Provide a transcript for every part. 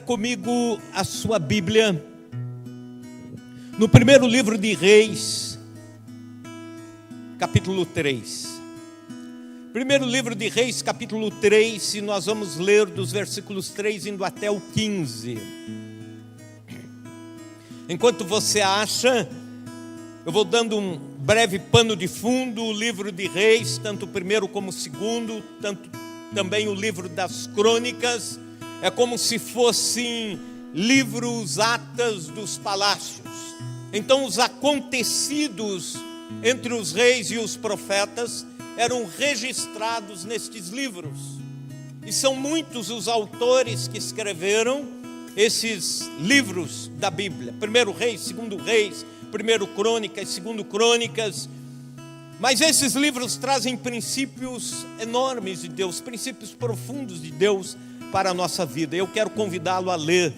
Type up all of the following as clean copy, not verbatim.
comigo a sua Bíblia no primeiro livro de Reis, capítulo 3. Primeiro livro de Reis, capítulo 3, e nós vamos ler dos versículos 3 indo até o 15. Enquanto você acha, eu vou dando um breve pano de fundo. O livro de Reis, tanto o primeiro como o segundo, tanto também o livro das crônicas, é como se fossem livros, atas dos palácios. Então os acontecidos entre os reis e os profetas eram registrados nestes livros. E são muitos os autores que escreveram esses livros da Bíblia. Primeiro Reis, segundo Reis, primeiro Crônicas, segundo Crônicas. Mas esses livros trazem princípios enormes de Deus, princípios profundos de Deus para a nossa vida. Eu quero convidá-lo a ler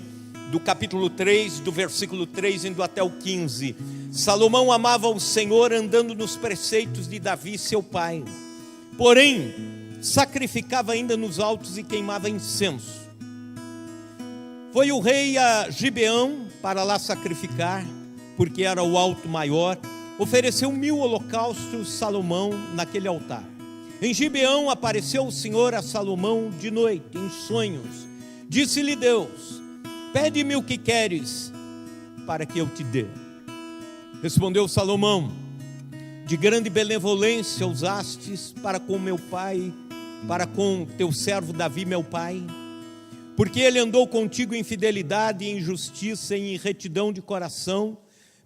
do capítulo 3, do versículo 3 indo até o 15. Salomão amava o Senhor andando nos preceitos de Davi, seu pai. Porém, sacrificava ainda nos altos e queimava incenso. Foi o rei a Gibeão para lá sacrificar, porque era o alto maior. Ofereceu 1000 holocaustos Salomão naquele altar. Em Gibeão apareceu o Senhor a Salomão de noite, em sonhos. Disse-lhe Deus: pede-me o que queres, para que eu te dê. Respondeu Salomão: de grande benevolência usastes para com meu pai, para com teu servo Davi, meu pai, porque ele andou contigo em fidelidade, em justiça e em retidão de coração.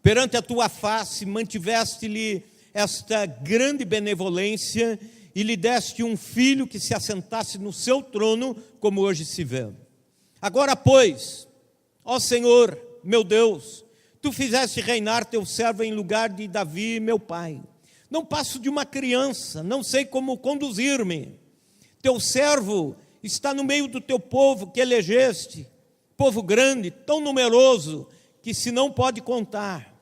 Perante a tua face mantiveste-lhe esta grande benevolência e lhe deste um filho que se assentasse no seu trono, como hoje se vê. Agora, pois, ó Senhor, meu Deus, tu fizeste reinar teu servo em lugar de Davi, meu pai. Não passo de uma criança, não sei como conduzir-me. Teu servo está no meio do teu povo que elegeste, povo grande, tão numeroso, que se não pode contar.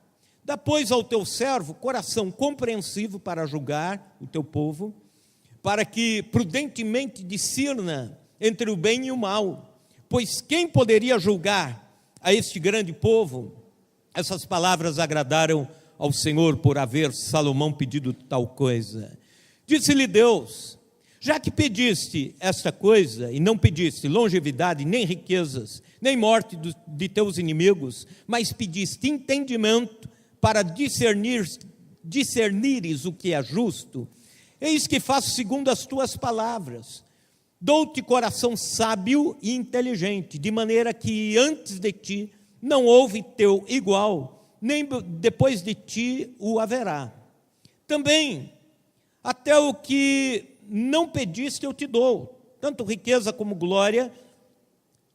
Dá, pois, ao teu servo coração compreensivo para julgar o teu povo, para que prudentemente discirna entre o bem e o mal. Pois quem poderia julgar a este grande povo? Essas palavras agradaram ao Senhor por haver Salomão pedido tal coisa. Disse-lhe Deus: já que pediste esta coisa, e não pediste longevidade, nem riquezas, nem morte de teus inimigos, mas pediste entendimento para discernires o que é justo, eis que faço segundo as tuas palavras. Dou-te coração sábio e inteligente, de maneira que antes de ti não houve teu igual, nem depois de ti o haverá. Também, até o que não pediste eu te dou, tanto riqueza como glória,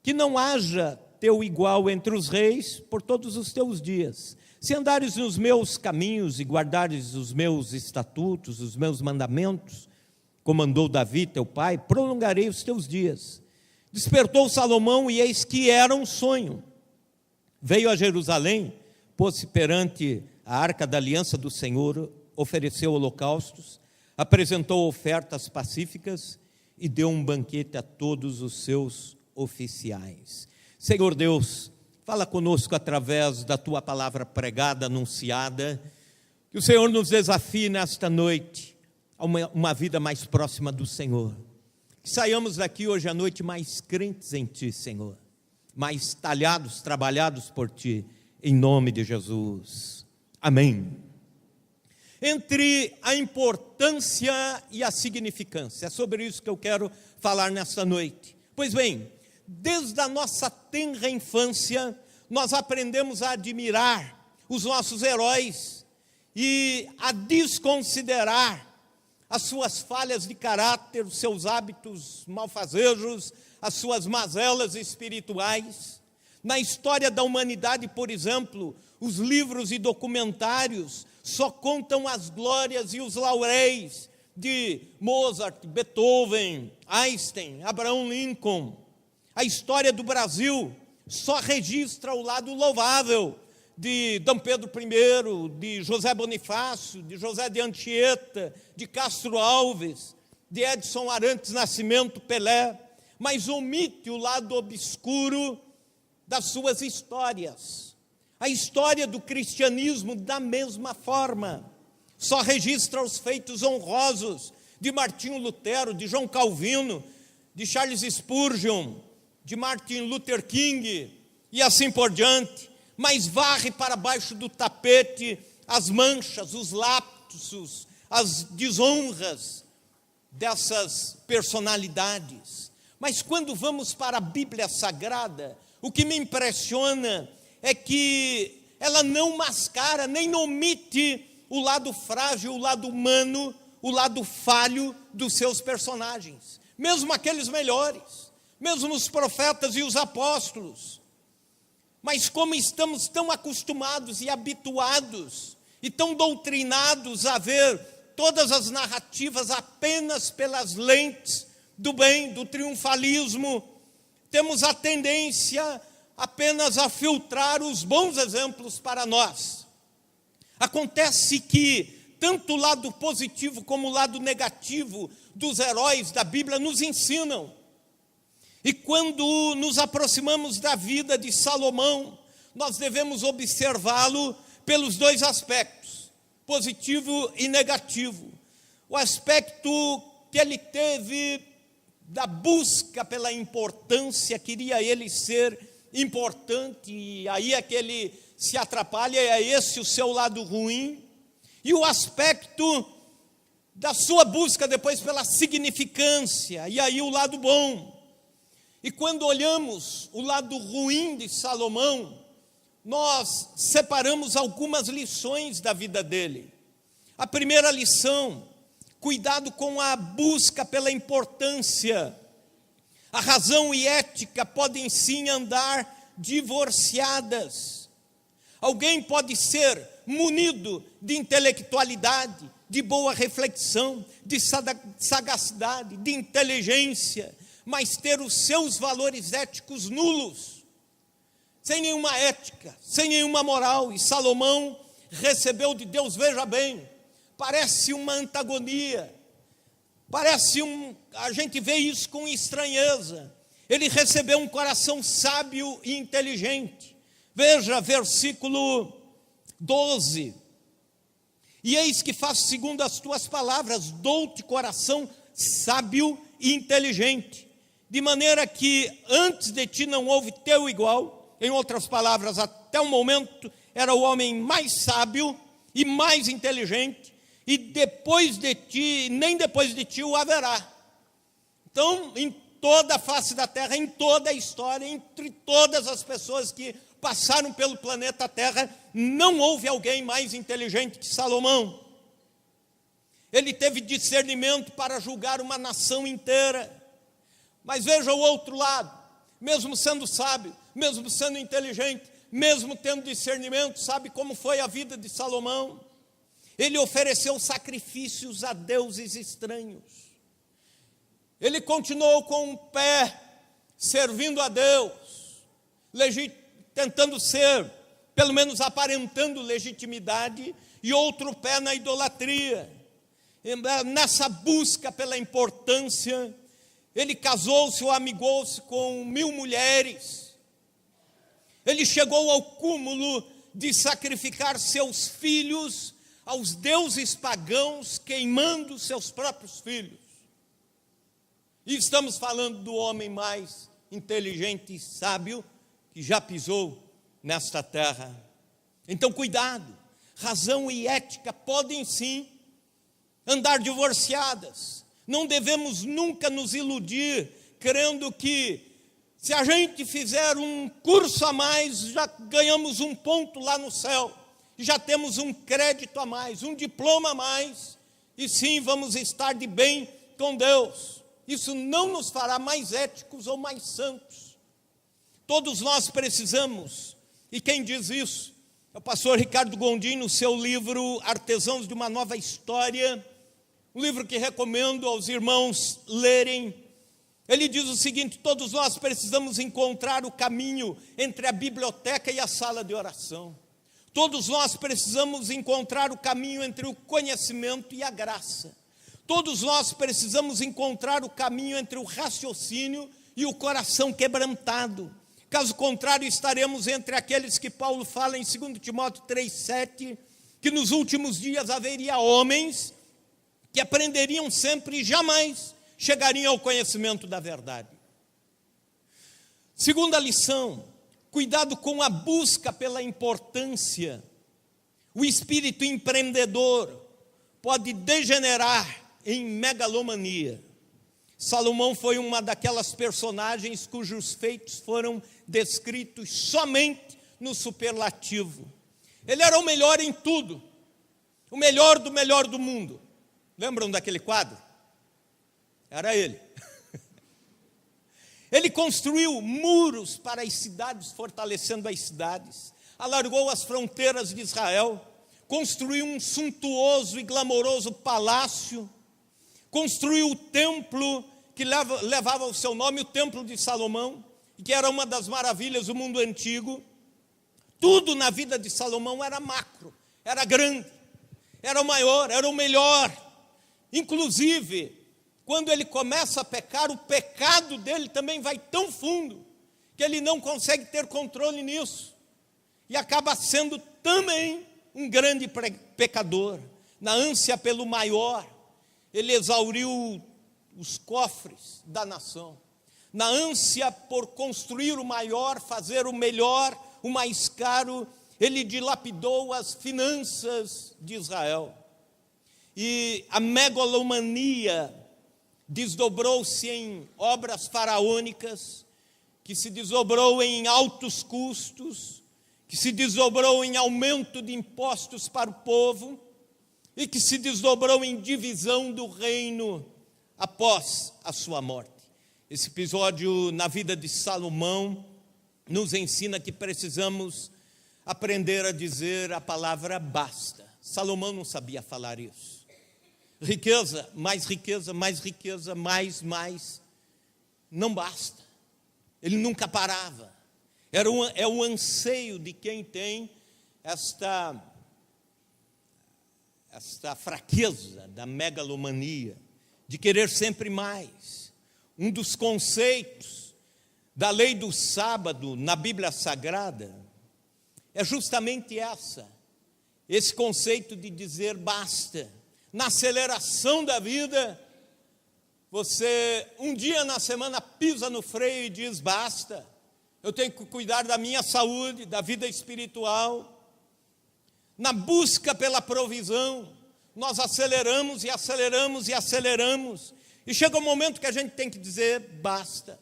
que não haja teu igual entre os reis por todos os teus dias. Se andares nos meus caminhos e guardares os meus estatutos, os meus mandamentos, como andou Davi teu pai, prolongarei os teus dias. Despertou Salomão, e eis que era um sonho. Veio a Jerusalém, pôs-se perante a arca da aliança do Senhor, ofereceu holocaustos, apresentou ofertas pacíficas e deu um banquete a todos os seus oficiais. Senhor Deus, fala conosco através da tua palavra pregada, anunciada, que o Senhor nos desafie nesta noite a uma vida mais próxima do Senhor. Que saiamos daqui hoje à noite mais crentes em ti, Senhor, mais talhados, trabalhados por ti, em nome de Jesus. Amém. Entre a importância e a significância, é sobre isso que eu quero falar nesta noite. Pois bem, desde a nossa tenra infância, nós aprendemos a admirar os nossos heróis e a desconsiderar as suas falhas de caráter, os seus hábitos malfazejos, as suas mazelas espirituais. Na história da humanidade, por exemplo, os livros e documentários só contam as glórias e os lauréis de Mozart, Beethoven, Einstein, Abraham Lincoln. A história do Brasil só registra o lado louvável de Dom Pedro I, de José Bonifácio, de José de Anchieta, de Castro Alves, de Edson Arantes Nascimento, Pelé, mas omite o lado obscuro das suas histórias. A história do cristianismo, da mesma forma, só registra os feitos honrosos de Martinho Lutero, de João Calvino, de Charles Spurgeon, de Martin Luther King e assim por diante, mas varre para baixo do tapete as manchas, os lapsos, as desonras dessas personalidades. Mas quando vamos para a Bíblia Sagrada, o que me impressiona é que ela não mascara, nem omite o lado frágil, o lado humano, o lado falho dos seus personagens. Mesmo aqueles melhores, mesmo os profetas e os apóstolos. Mas como estamos tão acostumados e habituados, e tão doutrinados a ver todas as narrativas apenas pelas lentes do bem, do triunfalismo, temos a tendência apenas a filtrar os bons exemplos para nós. Acontece que tanto o lado positivo como o lado negativo dos heróis da Bíblia nos ensinam. E quando nos aproximamos da vida de Salomão, nós devemos observá-lo pelos dois aspectos, positivo e negativo. O aspecto que ele teve da busca pela importância, queria ele ser importante, e aí é que ele se atrapalha, é esse o seu lado ruim. E o aspecto da sua busca depois pela significância, e aí o lado bom. E quando olhamos o lado ruim de Salomão, nós separamos algumas lições da vida dele. A primeira lição: cuidado com a busca pela importância. A razão e ética podem sim andar divorciadas. Alguém pode ser munido de intelectualidade, de boa reflexão, de sagacidade, de inteligência, mas ter os seus valores éticos nulos, sem nenhuma ética, sem nenhuma moral. E Salomão recebeu de Deus, veja bem, parece uma antagonia, a gente vê isso com estranheza. Ele recebeu um coração sábio e inteligente. Veja, versículo 12. E eis que faço segundo as tuas palavras, dou-te coração sábio e inteligente, de maneira que antes de ti não houve teu igual. Em outras palavras, até o momento era o homem mais sábio e mais inteligente, e depois de ti, nem depois de ti o haverá. Então, em toda a face da terra, em toda a história, entre todas as pessoas que passaram pelo planeta Terra, não houve alguém mais inteligente que Salomão. Ele teve discernimento para julgar uma nação inteira. Mas veja o outro lado: mesmo sendo sábio, mesmo sendo inteligente, mesmo tendo discernimento, sabe como foi a vida de Salomão? Ele ofereceu sacrifícios a deuses estranhos. Ele continuou com um pé servindo a Deus, tentando ser, pelo menos aparentando legitimidade, e outro pé na idolatria. Nessa busca pela importância, ele casou-se ou amigou-se com 1000 mulheres. Ele chegou ao cúmulo de sacrificar seus filhos aos deuses pagãos, queimando seus próprios filhos. E estamos falando do homem mais inteligente e sábio que já pisou nesta terra. Então, cuidado, razão e ética podem sim andar divorciadas. Não devemos nunca nos iludir, crendo que se a gente fizer um curso a mais, já ganhamos um ponto lá no céu, já temos um crédito a mais, um diploma a mais, e sim, vamos estar de bem com Deus. Isso não nos fará mais éticos ou mais santos. Todos nós precisamos, e quem diz isso é o pastor Ricardo Gondim, no seu livro Artesãos de uma Nova História, um livro que recomendo aos irmãos lerem. Ele diz o seguinte: todos nós precisamos encontrar o caminho entre a biblioteca e a sala de oração. Todos nós precisamos encontrar o caminho entre o conhecimento e a graça. Todos nós precisamos encontrar o caminho entre o raciocínio e o coração quebrantado. Caso contrário, estaremos entre aqueles que Paulo fala em 2 Timóteo 3,7, que nos últimos dias haveria homens que aprenderiam sempre e jamais chegariam ao conhecimento da verdade. Segunda lição, cuidado com a busca pela importância. O espírito empreendedor pode degenerar em megalomania. Salomão foi uma daquelas personagens cujos feitos foram descritos somente no superlativo. Ele era o melhor em tudo, o melhor do mundo. Lembram daquele quadro? Era ele. Ele construiu muros para as cidades, fortalecendo as cidades, alargou as fronteiras de Israel, construiu um suntuoso e glamouroso palácio, construiu o templo que levava o seu nome, o Templo de Salomão, que era uma das maravilhas do mundo antigo. Tudo na vida de Salomão era macro, era grande, era o maior, era o melhor. Inclusive, quando ele começa a pecar, o pecado dele também vai tão fundo, que ele não consegue ter controle nisso, e acaba sendo também um grande pecador. Na ânsia pelo maior, ele exauriu os cofres da nação. Na ânsia por construir o maior, fazer o melhor, o mais caro, ele dilapidou as finanças de Israel. E a megalomania desdobrou-se em obras faraônicas, que se desdobrou em altos custos, que se desdobrou em aumento de impostos para o povo, e que se desdobrou em divisão do reino após a sua morte. Esse episódio na vida de Salomão nos ensina que precisamos aprender a dizer a palavra basta. Salomão não sabia falar isso. Riqueza, mais riqueza, mais riqueza, mais, não basta. Ele nunca parava. É o anseio de quem tem esta fraqueza da megalomania, de querer sempre mais. Um dos conceitos da lei do sábado na Bíblia Sagrada é justamente esse conceito de dizer basta. Na aceleração da vida, você um dia na semana pisa no freio e diz basta, eu tenho que cuidar da minha saúde, da vida espiritual. Na busca pela provisão, nós aceleramos e aceleramos e aceleramos, e chega um momento que a gente tem que dizer basta.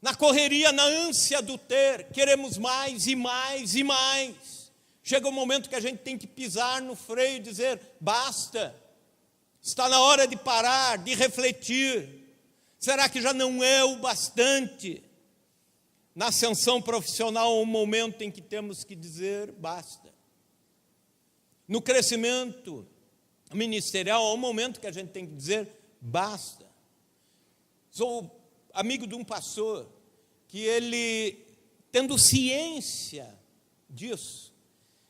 Na correria, na ânsia do ter, queremos mais e mais e mais. Chega um momento que a gente tem que pisar no freio e dizer basta. Está na hora de parar, de refletir. Será que já não é o bastante? Na ascensão profissional, há um momento em que temos que dizer basta. No crescimento ministerial, há um momento que a gente tem que dizer basta. Sou amigo de um pastor que ele, tendo ciência disso,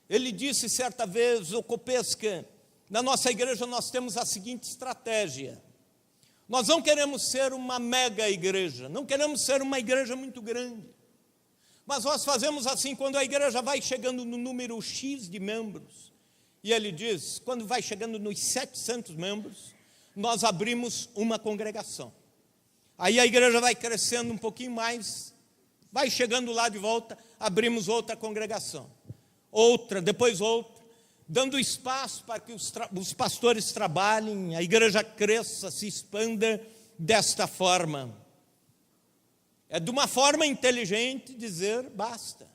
ele disse certa vez, ô Copesca, na nossa igreja nós temos a seguinte estratégia: nós não queremos ser uma mega igreja, não queremos ser uma igreja muito grande, mas nós fazemos assim, quando a igreja vai chegando no número X de membros, e ele diz, quando vai chegando nos 700 membros, nós abrimos uma congregação. Aí a igreja vai crescendo um pouquinho mais, vai chegando lá de volta, abrimos outra congregação. Outra, depois outra, dando espaço para que os pastores trabalhem, a igreja cresça, se expanda desta forma. É de uma forma inteligente dizer basta.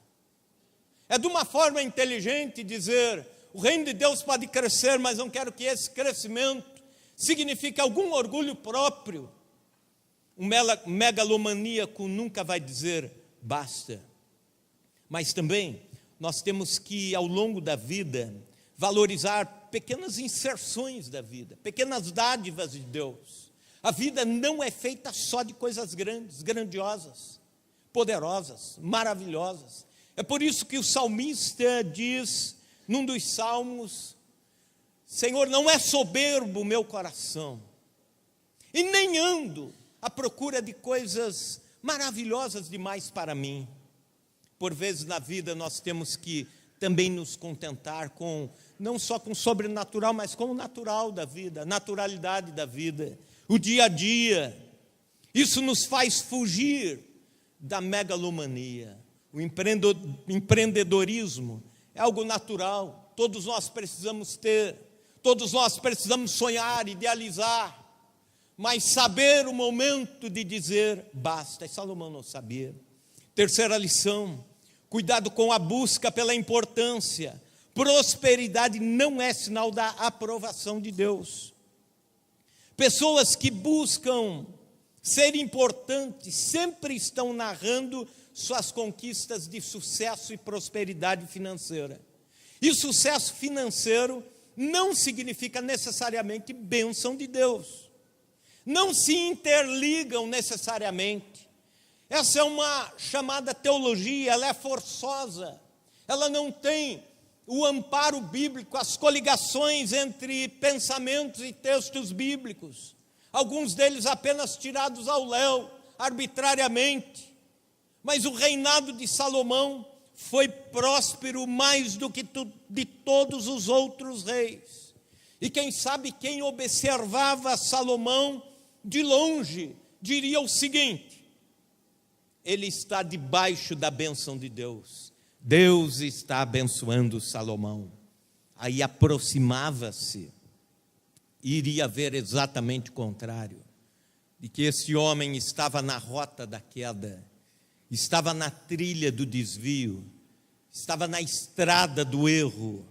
É de uma forma inteligente dizer, o reino de Deus pode crescer, mas não quero que esse crescimento signifique algum orgulho próprio. Um megalomaníaco nunca vai dizer basta. Mas também nós temos que, ao longo da vida, valorizar pequenas inserções da vida, pequenas dádivas de Deus. A vida não é feita só de coisas grandes, grandiosas, poderosas, maravilhosas. É por isso que o salmista diz, num dos salmos, Senhor, não é soberbo o meu coração, e nem ando à procura de coisas maravilhosas demais para mim. Por vezes na vida nós temos que também nos contentar com, não só com o sobrenatural, mas com o natural da vida, a naturalidade da vida, o dia a dia. Isso nos faz fugir da megalomania. O empreendedorismo é algo natural, todos nós precisamos ter, todos nós precisamos sonhar, idealizar, mas saber o momento de dizer basta. E Salomão não sabia. Terceira lição: cuidado com a busca pela importância. Prosperidade não é sinal da aprovação de Deus. Pessoas que buscam ser importantes sempre estão narrando suas conquistas de sucesso e prosperidade financeira. E sucesso financeiro não significa necessariamente bênção de Deus. Não se interligam necessariamente. Essa é uma chamada teologia, ela é forçosa. Ela não tem o amparo bíblico, as coligações entre pensamentos e textos bíblicos. Alguns deles apenas tirados ao léu, arbitrariamente. Mas o reinado de Salomão foi próspero mais do que de todos os outros reis. E quem sabe quem observava Salomão de longe diria o seguinte: ele está debaixo da bênção de Deus. Deus está abençoando Salomão. Aí aproximava-se, iria ver exatamente o contrário, de que esse homem estava na rota da queda, estava na trilha do desvio, estava na estrada do erro.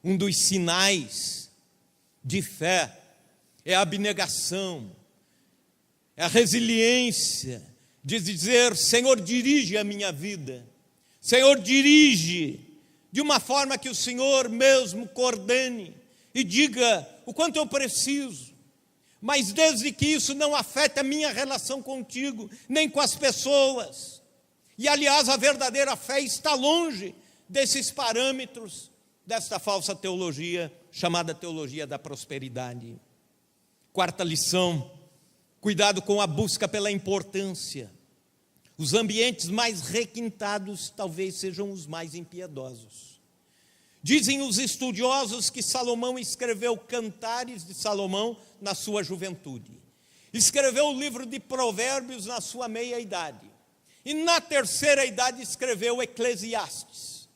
Um dos sinais de fé é a abnegação, é a resiliência de dizer: Senhor, dirige a minha vida, Senhor, dirige de uma forma que o Senhor mesmo coordene e diga o quanto eu preciso, mas desde que isso não afete a minha relação contigo, nem com as pessoas. E aliás, a verdadeira fé está longe desses parâmetros, desta falsa teologia, chamada teologia da prosperidade. Quarta lição: cuidado com a busca pela importância. Os ambientes mais requintados talvez sejam os mais impiedosos. Dizem os estudiosos que Salomão escreveu Cantares de Salomão na sua juventude. Escreveu o livro de Provérbios na sua meia-idade. E na terceira idade escreveu Eclesiastes.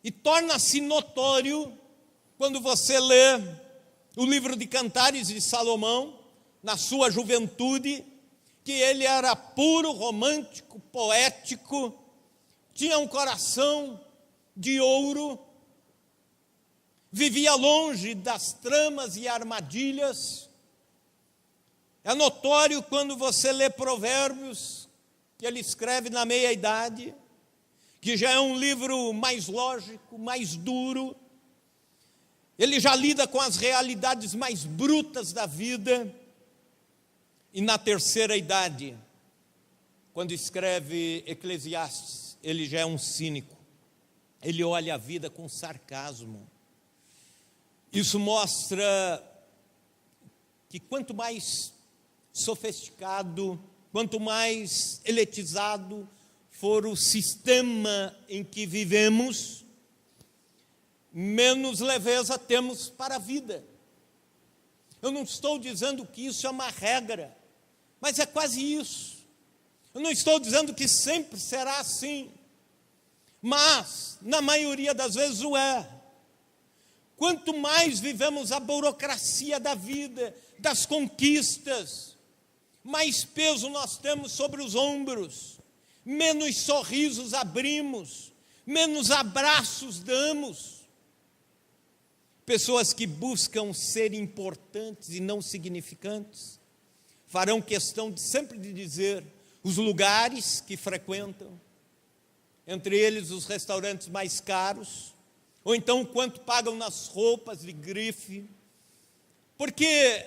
E torna-se notório, quando você lê o livro de Cantares de Salomão, na sua juventude, que ele era puro, romântico, poético, tinha um coração de ouro, vivia longe das tramas e armadilhas. É notório quando você lê Provérbios, que ele escreve na meia-idade, que já é um livro mais lógico, mais duro. Ele já lida com as realidades mais brutas da vida. E na terceira idade, quando escreve Eclesiastes, ele já é um cínico. Ele olha a vida com sarcasmo. Isso mostra que quanto mais sofisticado, quanto mais elitizado for o sistema em que vivemos, menos leveza temos para a vida. Eu não estou dizendo que isso é uma regra, mas é quase isso. Eu não estou dizendo que sempre será assim, mas na maioria das vezes o é. Quanto mais vivemos a burocracia da vida, das conquistas, mais peso nós temos sobre os ombros, menos sorrisos abrimos, menos abraços damos. Pessoas que buscam ser importantes e não significantes farão questão sempre de dizer os lugares que frequentam, entre eles os restaurantes mais caros, ou então quanto pagam nas roupas de grife, porque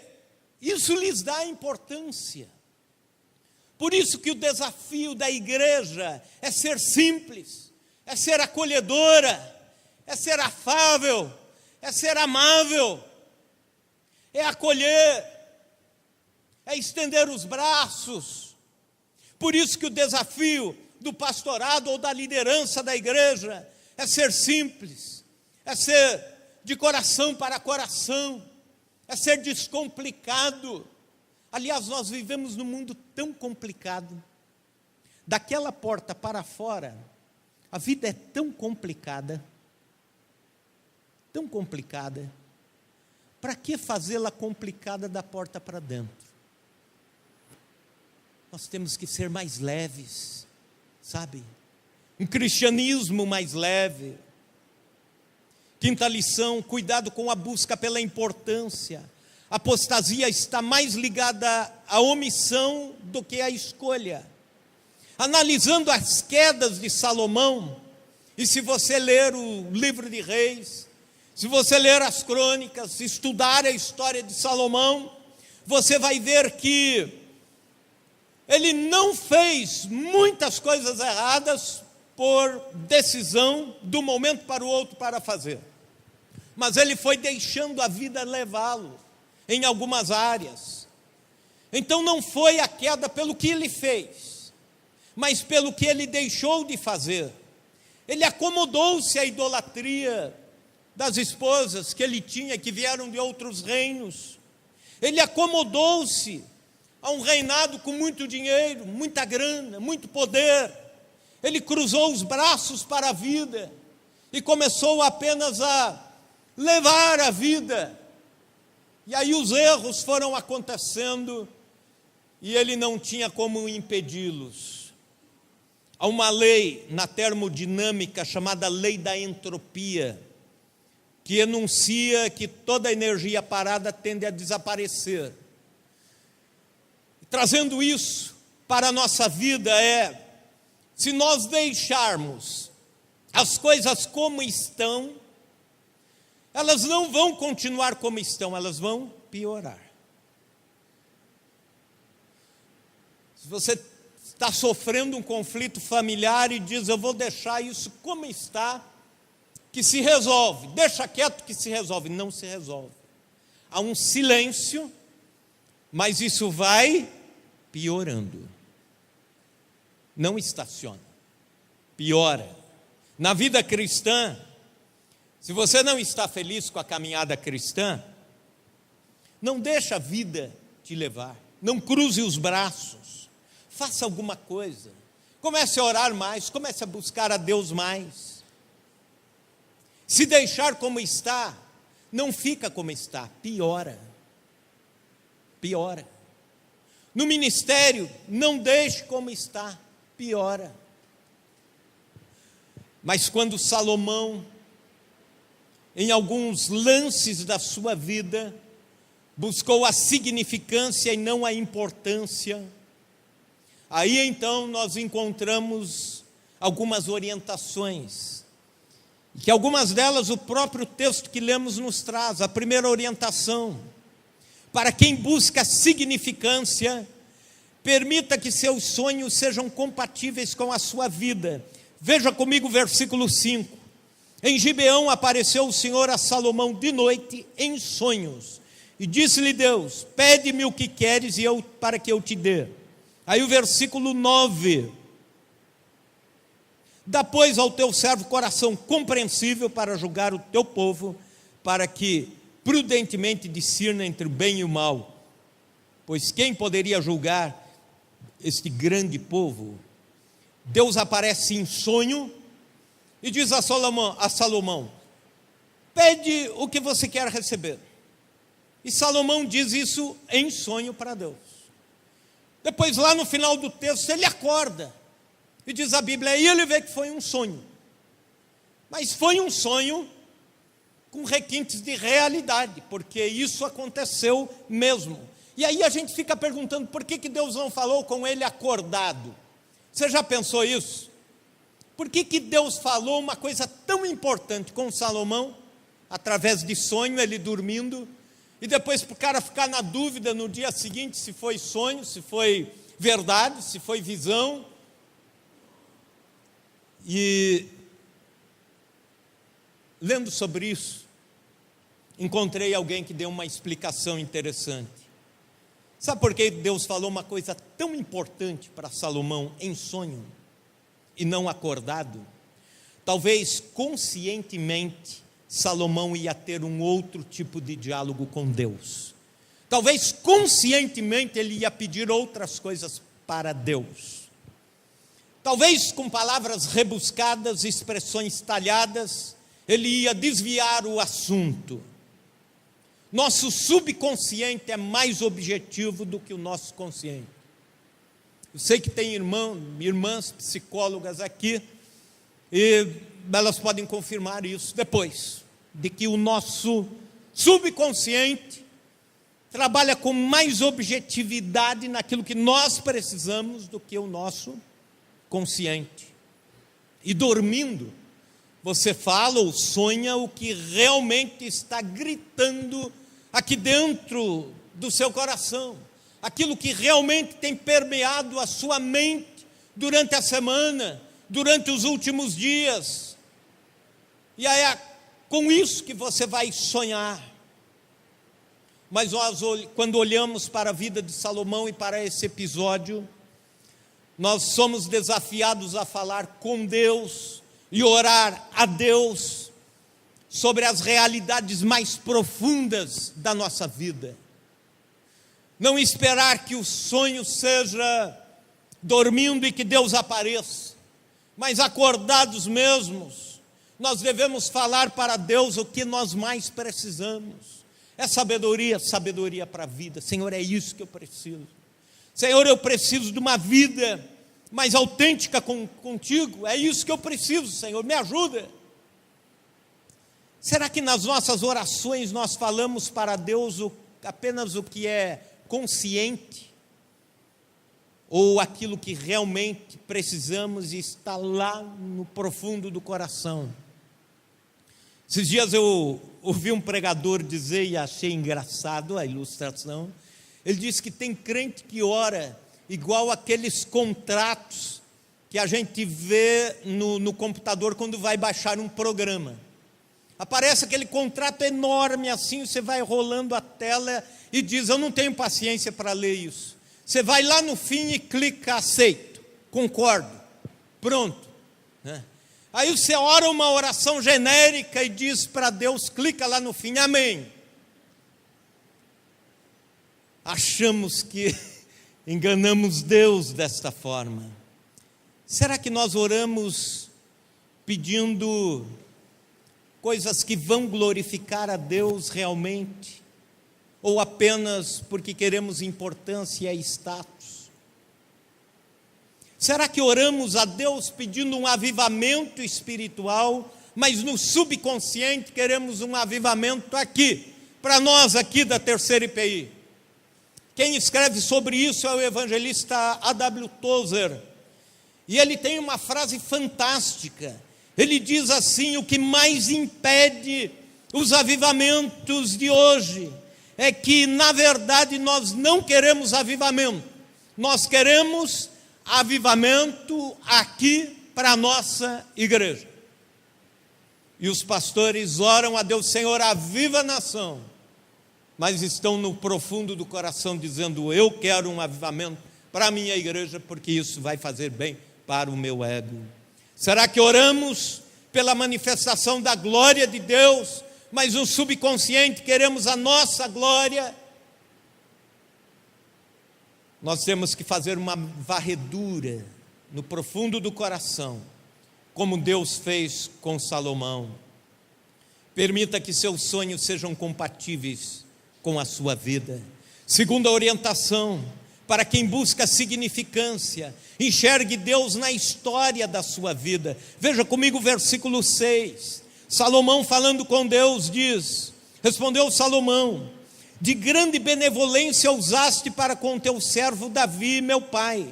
isso lhes dá importância. Por isso que o desafio da igreja é ser simples, é ser acolhedora, é ser afável, é ser amável, é acolher, é estender os braços, Por isso que o desafio do pastorado ou da liderança da igreja é ser simples, é ser de coração para coração, é ser descomplicado. Aliás, nós vivemos num mundo tão complicado. Daquela porta para fora, a vida é tão complicada. Para que fazê-la complicada da porta para dentro? Nós temos que ser mais leves, sabe? Um cristianismo mais leve. Quinta lição, cuidado com a busca pela importância. A apostasia está mais ligada à omissão do que à escolha. Analisando as quedas de Salomão, e se você ler o livro de Reis, se você ler as crônicas, estudar a história de Salomão, você vai ver que ele não fez muitas coisas erradas por decisão do momento para o outro para fazer. Mas ele foi deixando a vida levá-lo em algumas áreas. Então não foi a queda pelo que ele fez, mas pelo que ele deixou de fazer. Ele acomodou-se à idolatria das esposas que ele tinha, que vieram de outros reinos. Ele acomodou-se a um reinado com muito dinheiro, muita grana, muito poder. Ele cruzou os braços para a vida e começou apenas a levar a vida. E aí os erros foram acontecendo e ele não tinha como impedi-los. Há uma lei na termodinâmica chamada lei da entropia, que enuncia que toda energia parada tende a desaparecer. Trazendo isso para a nossa vida se nós deixarmos as coisas como estão, elas não vão continuar como estão, elas vão piorar. Se você está sofrendo um conflito familiar e diz, eu vou deixar isso como está, que se resolve, deixa quieto que se resolve. Não se resolve. Há um silêncio, mas isso vai piorando. Não estaciona, piora. Na vida cristã, se você não está feliz com a caminhada cristã, não deixa a vida te levar, não cruze os braços, faça alguma coisa, comece a orar mais, comece a buscar a Deus mais. Se deixar como está, não fica como está, piora. No ministério, não deixe como está, piora. Mas quando Salomão, em alguns lances da sua vida, buscou a significância e não a importância, aí então nós encontramos algumas orientações, que algumas delas o próprio texto que lemos nos traz. A primeira orientação: para quem busca significância, permita que seus sonhos sejam compatíveis com a sua vida. Veja comigo o versículo 5. Em Gibeão apareceu o Senhor a Salomão de noite em sonhos, e disse-lhe Deus, pede-me o que queres para que eu te dê. Aí o versículo 9, dá pois ao teu servo coração compreensível para julgar o teu povo, para que prudentemente discirna entre o bem e o mal, pois quem poderia julgar este grande povo? Deus aparece em sonho e diz a Salomão, pede o que você quer receber. E Salomão diz isso em sonho para Deus. Depois lá no final do texto ele acorda, e diz a Bíblia, aí ele vê que foi um sonho, mas foi um sonho com requintes de realidade, porque isso aconteceu mesmo. E aí a gente fica perguntando, por que Deus não falou com ele acordado? Você já pensou isso? Por que Deus falou uma coisa tão importante com Salomão, através de sonho, ele dormindo, e depois para o cara ficar na dúvida no dia seguinte, se foi sonho, se foi verdade, se foi visão? E lendo sobre isso, encontrei alguém que deu uma explicação interessante. Sabe por que Deus falou uma coisa tão importante para Salomão em sonho e não acordado? Talvez conscientemente Salomão ia ter um outro tipo de diálogo com Deus. Talvez conscientemente ele ia pedir outras coisas para Deus. Talvez com palavras rebuscadas, expressões talhadas, ele ia desviar o assunto. Nosso subconsciente é mais objetivo do que o nosso consciente. Eu sei que tem irmãs psicólogas aqui, e elas podem confirmar isso depois, de que o nosso subconsciente trabalha com mais objetividade naquilo que nós precisamos do que o nosso consciente. E dormindo, você fala ou sonha o que realmente está gritando aqui dentro do seu coração, aquilo que realmente tem permeado a sua mente durante a semana, durante os últimos dias. E aí é com isso que você vai sonhar. Mas nós, quando olhamos para a vida de Salomão e para esse episódio, nós somos desafiados a falar com Deus e orar a Deus sobre as realidades mais profundas da nossa vida. Não esperar que o sonho seja dormindo e que Deus apareça, mas acordados mesmos, nós devemos falar para Deus o que nós mais precisamos. É sabedoria, sabedoria para a vida. Senhor, é isso que eu preciso. Senhor, eu preciso de uma vida mais autêntica contigo. É isso que eu preciso, Senhor, me ajuda. Será que nas nossas orações nós falamos para Deus apenas o que é consciente? Ou aquilo que realmente precisamos e está lá no profundo do coração? Esses dias eu ouvi um pregador dizer, e achei engraçado a ilustração. Ele disse que tem crente que ora igual aqueles contratos que a gente vê no computador quando vai baixar um programa. Aparece aquele contrato enorme assim, você vai rolando a tela e diz: eu não tenho paciência para ler isso. Você vai lá no fim e clica aceito, concordo, pronto, né? Aí você ora uma oração genérica e diz para Deus, clica lá no fim, amém. Achamos que enganamos Deus desta forma. Será que nós oramos pedindo coisas que vão glorificar a Deus realmente? Ou apenas porque queremos importância e status? Será que oramos a Deus pedindo um avivamento espiritual, mas no subconsciente queremos um avivamento aqui, para nós aqui da Terceira IPI? Quem escreve sobre isso é o evangelista A.W. Tozer, e ele tem uma frase fantástica. Ele diz assim: o que mais impede os avivamentos de hoje é que, na verdade, nós não queremos avivamento, nós queremos avivamento aqui para a nossa igreja. E os pastores oram a Deus: Senhor, aviva a nação, mas estão no profundo do coração dizendo: eu quero um avivamento para a minha igreja, porque isso vai fazer bem para o meu ego. Será que oramos pela manifestação da glória de Deus, mas no subconsciente queremos a nossa glória? Nós temos que fazer uma varredura no profundo do coração, como Deus fez com Salomão. Permita que seus sonhos sejam compatíveis com a sua vida. Segunda orientação, para quem busca significância, enxergue Deus na história da sua vida. Veja comigo o versículo 6. Salomão falando com Deus diz: respondeu Salomão: de grande benevolência usaste para com teu servo Davi, meu pai,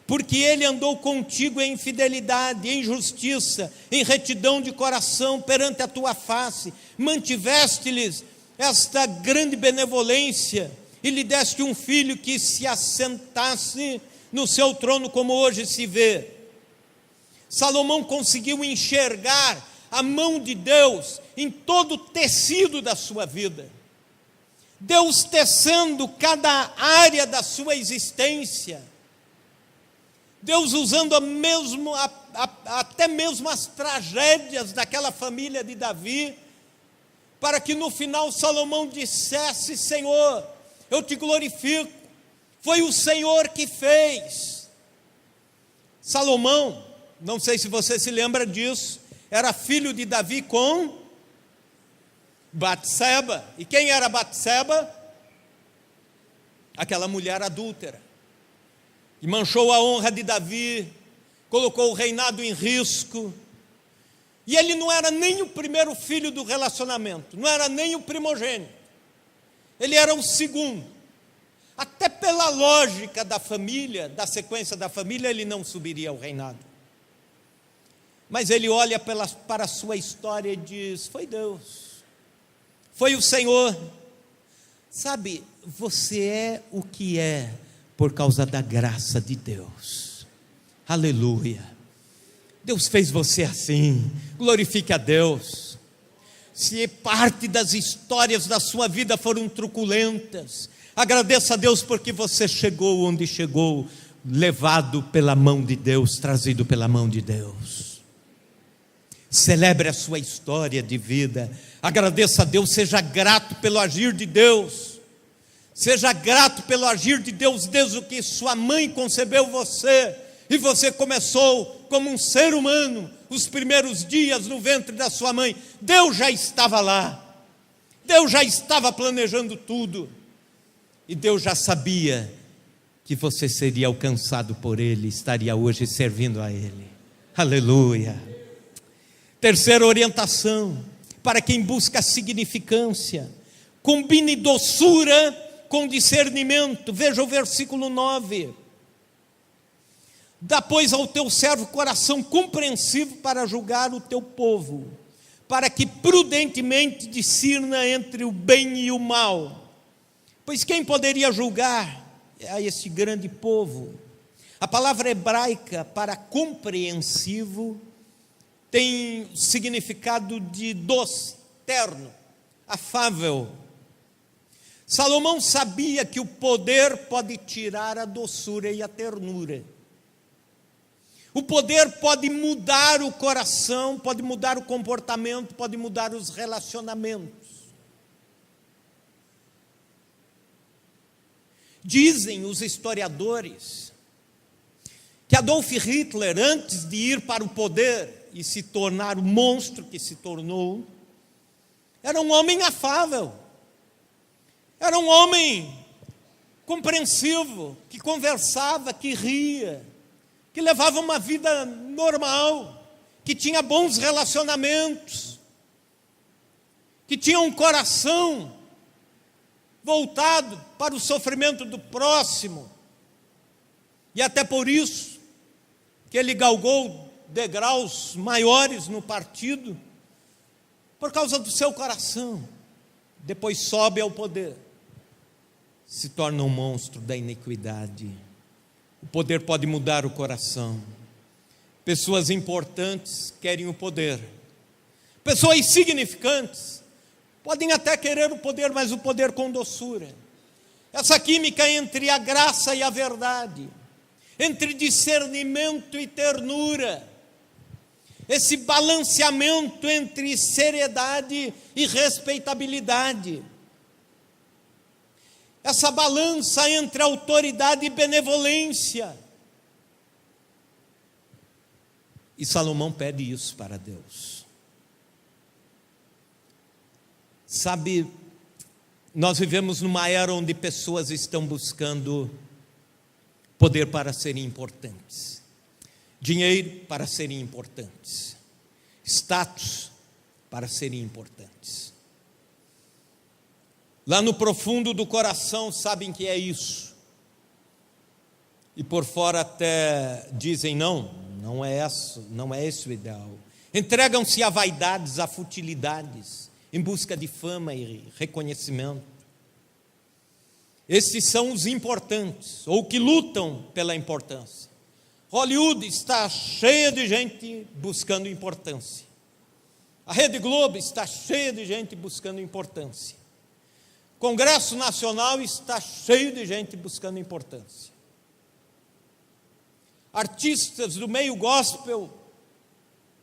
porque ele andou contigo em fidelidade, em justiça, em retidão de coração perante a tua face. Mantiveste-lhes esta grande benevolência e lhe deste um filho que se assentasse no seu trono, como hoje se vê. Salomão conseguiu enxergar a mão de Deus em todo o tecido da sua vida. Deus tecendo cada área da sua existência, Deus usando até mesmo as tragédias daquela família de Davi, para que no final Salomão dissesse: Senhor, eu te glorifico, foi o Senhor que fez. Salomão, não sei se você se lembra disso, era filho de Davi com Batseba. E quem era Batseba? Aquela mulher adúltera, e manchou a honra de Davi, colocou o reinado em risco. E ele não era nem o primeiro filho do relacionamento, não era nem o primogênito, ele era o segundo. Até pela lógica da família, da sequência da família, ele não subiria ao reinado. Mas ele olha para a sua história e diz: foi Deus, foi o Senhor. Sabe, você é o que é por causa da graça de Deus. Aleluia. Deus fez você assim. Glorifique a Deus. Se parte das histórias da sua vida foram truculentas, agradeça a Deus porque você chegou onde chegou, levado pela mão de Deus, trazido pela mão de Deus. Celebre a sua história de vida, agradeça a Deus, seja grato pelo agir de Deus. Seja grato pelo agir de Deus desde que sua mãe concebeu você, e você começou como um ser humano, os primeiros dias no ventre da sua mãe. Deus já estava lá, Deus já estava planejando tudo, e Deus já sabia que você seria alcançado por Ele, estaria hoje servindo a Ele. Aleluia. Terceira orientação, para quem busca significância: combine doçura com discernimento. Veja o versículo 9: dá, pois, ao teu servo coração compreensivo para julgar o teu povo, para que prudentemente discirna entre o bem e o mal. Pois quem poderia julgar a esse grande povo? A palavra hebraica para compreensivo tem significado de doce, terno, afável. Salomão sabia que o poder pode tirar a doçura e a ternura. O poder pode mudar o coração, pode mudar o comportamento, pode mudar os relacionamentos. Dizem os historiadores que Adolf Hitler, antes de ir para o poder e se tornar o monstro que se tornou, era um homem afável, era um homem compreensivo, que conversava, que ria, que levava uma vida normal, que tinha bons relacionamentos, que tinha um coração voltado para o sofrimento do próximo. E até por isso que ele galgou degraus maiores no partido, por causa do seu coração. Depois sobe ao poder, se torna um monstro da iniquidade. O poder pode mudar o coração. Pessoas importantes querem o poder, pessoas insignificantes podem até querer o poder, mas o poder com doçura. Essa química entre a graça e a verdade, entre discernimento e ternura, esse balanceamento entre seriedade e respeitabilidade, essa balança entre autoridade e benevolência. E Salomão pede isso para Deus. Sabe, nós vivemos numa era onde pessoas estão buscando poder para serem importantes, dinheiro para serem importantes, status para serem importantes. Lá no profundo do coração sabem que é isso, e por fora até dizem não é esse o ideal. Entregam-se a vaidades, a futilidades, em busca de fama e reconhecimento. Esses são os importantes, ou que lutam pela importância. Hollywood está cheia de gente buscando importância. A Rede Globo está cheia de gente buscando importância. Congresso Nacional está cheio de gente buscando importância. Artistas do meio gospel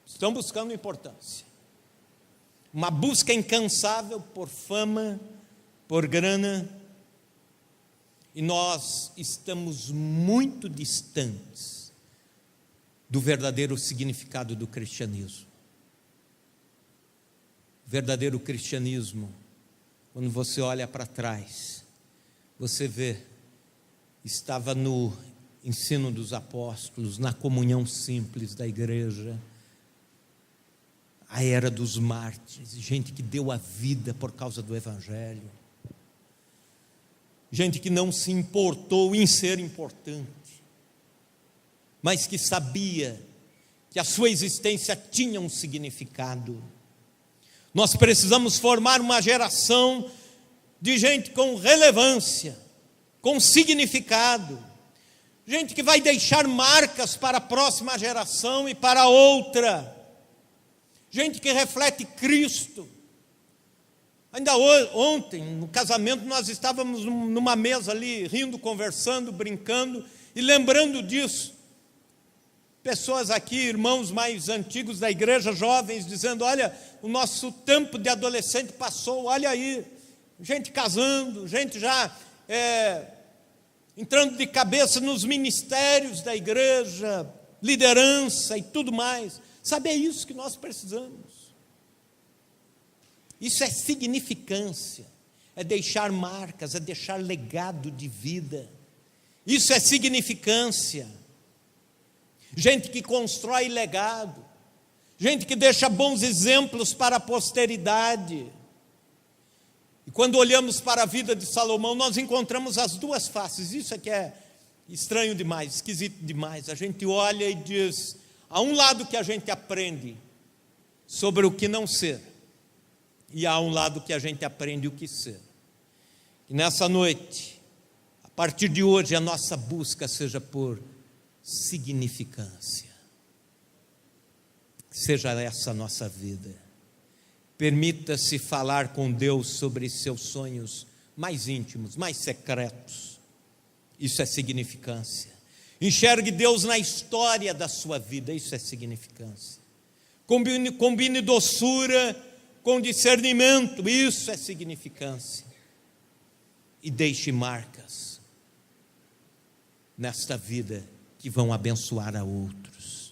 estão buscando importância. Uma busca incansável por fama, por grana. E nós estamos muito distantes do verdadeiro significado do cristianismo. O verdadeiro cristianismo, quando você olha para trás, você vê, estava no ensino dos apóstolos, na comunhão simples da igreja, a era dos mártires, gente que deu a vida por causa do evangelho, gente que não se importou em ser importante, mas que sabia que a sua existência tinha um significado. Nós precisamos formar uma geração de gente com relevância, com significado, gente que vai deixar marcas para a próxima geração e para a outra, gente que reflete Cristo. Ainda ontem, no casamento, nós estávamos numa mesa ali, rindo, conversando, brincando e lembrando disso. Pessoas aqui, irmãos mais antigos da igreja, jovens, dizendo: olha, o nosso tempo de adolescente passou, olha aí, gente casando, gente já entrando de cabeça nos ministérios da igreja, liderança e tudo mais. Sabe, é isso que nós precisamos. Isso é significância, é deixar marcas, é deixar legado de vida. Isso é significância. Gente que constrói legado, gente que deixa bons exemplos para a posteridade. E quando olhamos para a vida de Salomão, nós encontramos as duas faces. Isso é que é estranho demais, esquisito demais. A gente olha e diz: há um lado que a gente aprende sobre o que não ser, e há um lado que a gente aprende o que ser. E nessa noite, a partir de hoje, a nossa busca seja por significância. Seja essa a nossa vida. Permita-se falar com Deus sobre seus sonhos mais íntimos, mais secretos. Isso é significância. Enxergue Deus na história da sua vida. Isso é significância. Combine doçura com discernimento. Isso é significância. E deixe marcas nesta vida que vão abençoar a outros.